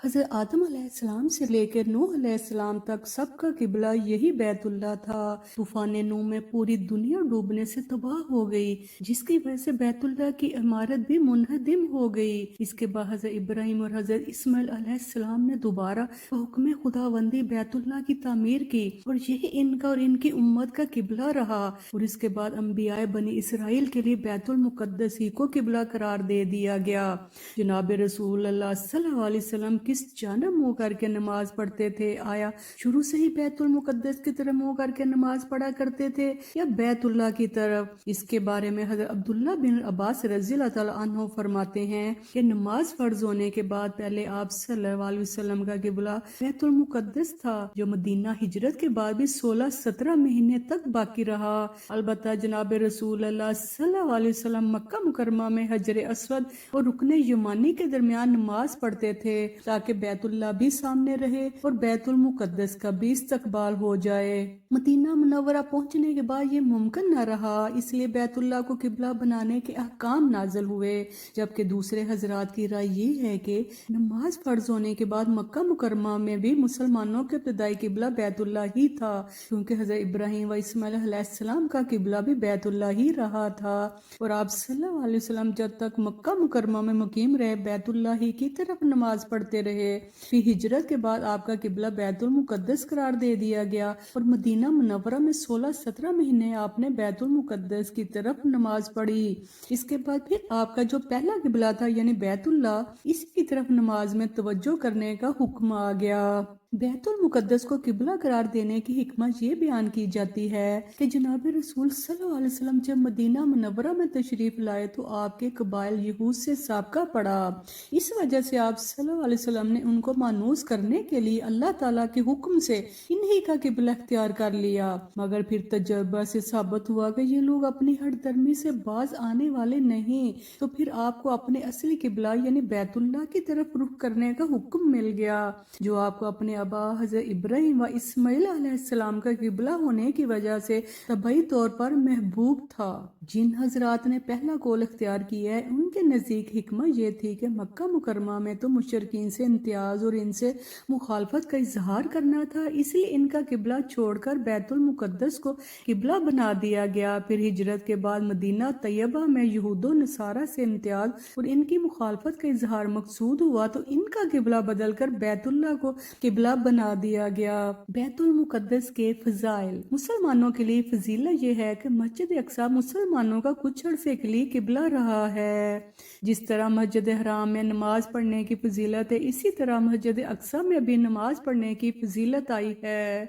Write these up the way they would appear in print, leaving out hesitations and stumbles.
حضرت آدم علیہ السلام سے لے کر نوح علیہ السلام تک سب کا قبلہ یہی بیت اللہ تھا۔ طوفان نوح میں پوری دنیا ڈوبنے سے تباہ ہو گئی، جس کی وجہ سے بیت اللہ کی عمارت بھی منہدم ہو گئی۔ اس کے بعد حضرت ابراہیم اور حضرت اسماعیل علیہ السلام نے دوبارہ حکم خداوندی بیت اللہ کی تعمیر کی، اور یہی ان کا اور ان کی امت کا قبلہ رہا۔ اور اس کے بعد انبیاء بنی اسرائیل کے لیے بیت المقدس ہی کو قبلہ قرار دے دیا گیا۔ جناب رسول اللہ صلی اللہ علیہ وسلم کس جانب منہ کر کے نماز پڑھتے تھے؟ آیا شروع سے ہی بیت المقدس کی طرف منہ کر کے نماز پڑھا کرتے تھے یا بیت اللہ کی طرف؟ اس کے بارے میں حضرت عبداللہ بن عباس رضی اللہ تعالیٰ عنہ فرماتے ہیں کہ نماز فرض ہونے کے بعد پہلے آپ صلی اللہ علیہ وسلم کا قبلہ بیت المقدس تھا، جو مدینہ ہجرت کے بعد بھی 16-17 مہینے تک باقی رہا۔ البتہ جناب رسول اللہ صلی اللہ علیہ وسلم مکہ مکرمہ میں حجر اسود اور رکن یمانی کے درمیان نماز پڑھتے تھے تاکہ بیت اللہ بھی سامنے رہے اور بیت المقدس کا بھی استقبال ہو جائے۔ مدینہ منورہ پہنچنے کے بعد یہ ممکن نہ رہا، اس لیے بیت اللہ کو قبلہ بنانے کے احکام نازل ہوئے، جبکہ دوسرے حضرات کی رائے یہ ہے کہ نماز فرض ہونے کے بعد مکہ مکرمہ میں بھی مسلمانوں کے ابتدائی قبلہ بیت اللہ ہی تھا، کیونکہ حضرت ابراہیم و اسماعیل علیہ السلام کا قبلہ بھی بیت اللہ ہی رہا تھا، اور آپ صلی اللہ علیہ وسلم جب تک مکہ مکرمہ میں مقیم رہے بیت اللہ ہی کی طرف نماز پڑھتے رہے۔ پھر ہجرت کے بعد آپ کا قبلہ بیت المقدس قرار دے دیا گیا، اور مدینہ منورہ میں 16-17 مہینے آپ نے بیت المقدس کی طرف نماز پڑھی۔ اس کے بعد پھر آپ کا جو پہلا قبلہ تھا یعنی بیت اللہ، اسی کی طرف نماز میں توجہ کرنے کا حکم آ گیا۔ بیت المقدس کو قبلہ قرار دینے کی حکمت یہ بیان کی جاتی ہے کہ جناب رسول صلی اللہ علیہ وسلم جب مدینہ منورہ میں تشریف لائے تو آپ کے قبائل یہود سے سابقہ پڑا، اس وجہ سے آپ صلی اللہ علیہ وسلم نے ان کو مانوس کرنے کے لیے اللہ تعالیٰ کے حکم سے انہی کا قبلہ اختیار کر لیا، مگر پھر تجربہ سے ثابت ہوا کہ یہ لوگ اپنی ہٹ درمی سے باز آنے والے نہیں، تو پھر آپ کو اپنے اصلی قبلہ یعنی بیت اللہ کی طرف رخ کرنے کا حکم مل گیا، جو آپ کو اپنے ابا حضرت ابراہیم و اسماعیل علیہ السلام کا قبلہ ہونے کی وجہ سے طبعی طور پر محبوب تھا۔ جن حضرات نے پہلا قول اختیار کیا ہے ان کے نزدیک حکمت یہ تھی کہ مکہ مکرمہ میں تو مشرکین سے امتیاز اور ان سے مخالفت کا اظہار کرنا تھا، اس لیے ان کا قبلہ چھوڑ کر بیت المقدس کو قبلہ بنا دیا گیا۔ پھر ہجرت کے بعد مدینہ طیبہ میں یہود و نصارہ سے امتیاز اور ان کی مخالفت کا اظہار مقصود ہوا تو ان کا قبلہ بدل کر بیت اللہ کو قبلہ بنا دیا گیا۔ بیت المقدس کے فضائل۔ مسلمانوں کے لیے فضیلت یہ ہے کہ مسجد اقصی مسلمانوں کا کچھ عرصے کے لیے قبلہ رہا ہے۔ جس طرح مسجد حرام میں نماز پڑھنے کی فضیلت ہے، اسی طرح مسجد اقصی میں بھی نماز پڑھنے کی فضیلت آئی ہے۔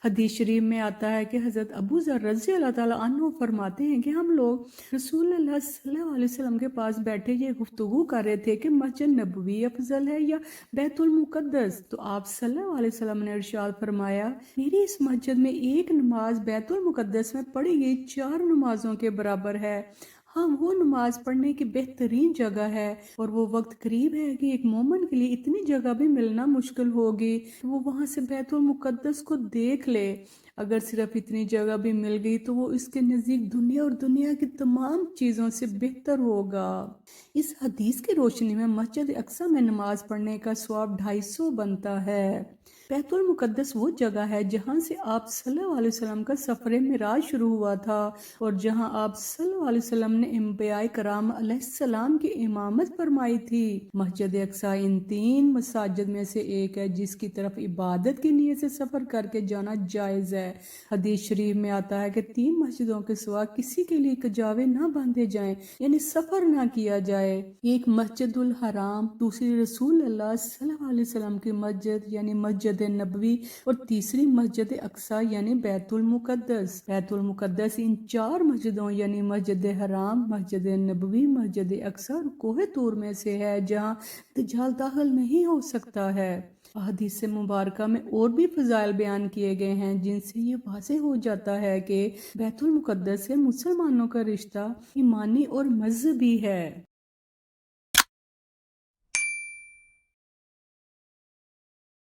حدیث شریف میں آتا ہے کہ حضرت ابو ذر رضی اللہ تعالیٰ عنہ فرماتے ہیں کہ ہم لوگ رسول اللہ صلی اللہ علیہ وسلم کے پاس بیٹھے یہ گفتگو کر رہے تھے کہ مسجد نبوی افضل ہے یا بیت المقدس، تو آپ صلی اللہ علیہ وسلم نے ارشاد فرمایا میری اس مسجد میں ایک نماز بیت المقدس میں پڑھی گئی 4 نمازوں کے برابر ہے۔ ہاں، وہ نماز پڑھنے کی بہترین جگہ ہے، اور وہ وقت قریب ہے کہ ایک مومن کے لیے اتنی جگہ بھی ملنا مشکل ہوگی کہ وہ وہاں سے بیت المقدس کو دیکھ لے۔ اگر صرف اتنی جگہ بھی مل گئی تو وہ اس کے نزدیک دنیا اور دنیا کی تمام چیزوں سے بہتر ہوگا۔ اس حدیث کی روشنی میں مسجد اقصی میں نماز پڑھنے کا ثواب 250 بنتا ہے۔ بیت المقدس وہ جگہ ہے جہاں سے آپ صلی اللہ علیہ وسلم کا سفر معراج شروع ہوا تھا، اور جہاں آپ صلی اللہ علیہ وسلم نے انبیاء کرام علیہ السلام کی امامت فرمائی تھی۔ مسجد اقصی ان 3 مساجد میں سے ایک ہے جس کی طرف عبادت کی نیت سے سفر کر کے جانا جائز ہے۔ حدیث شریف میں آتا ہے کہ 3 مسجدوں کے سوا کسی کے لیے کجاوے نہ باندھے جائیں، یعنی سفر نہ کیا جائے۔ ایک مسجد الحرام، دوسری رسول اللہ صلی اللہ علیہ وسلم کی مسجد یعنی مسجد نبوی، اور تیسری مسجد اقصی یعنی بیت المقدس۔ بیت المقدس ان 4 مسجدوں یعنی مسجد حرام، مسجد نبوی، مسجد اقصی اور کوہ طور میں سے ہے جہاں دجال داخل نہیں ہو سکتا ہے۔ احادیث مبارکہ میں اور بھی فضائل بیان کیے گئے ہیں جن سے یہ واضح ہو جاتا ہے کہ بیت المقدس سے مسلمانوں کا رشتہ ایمانی اور مذہبی ہے۔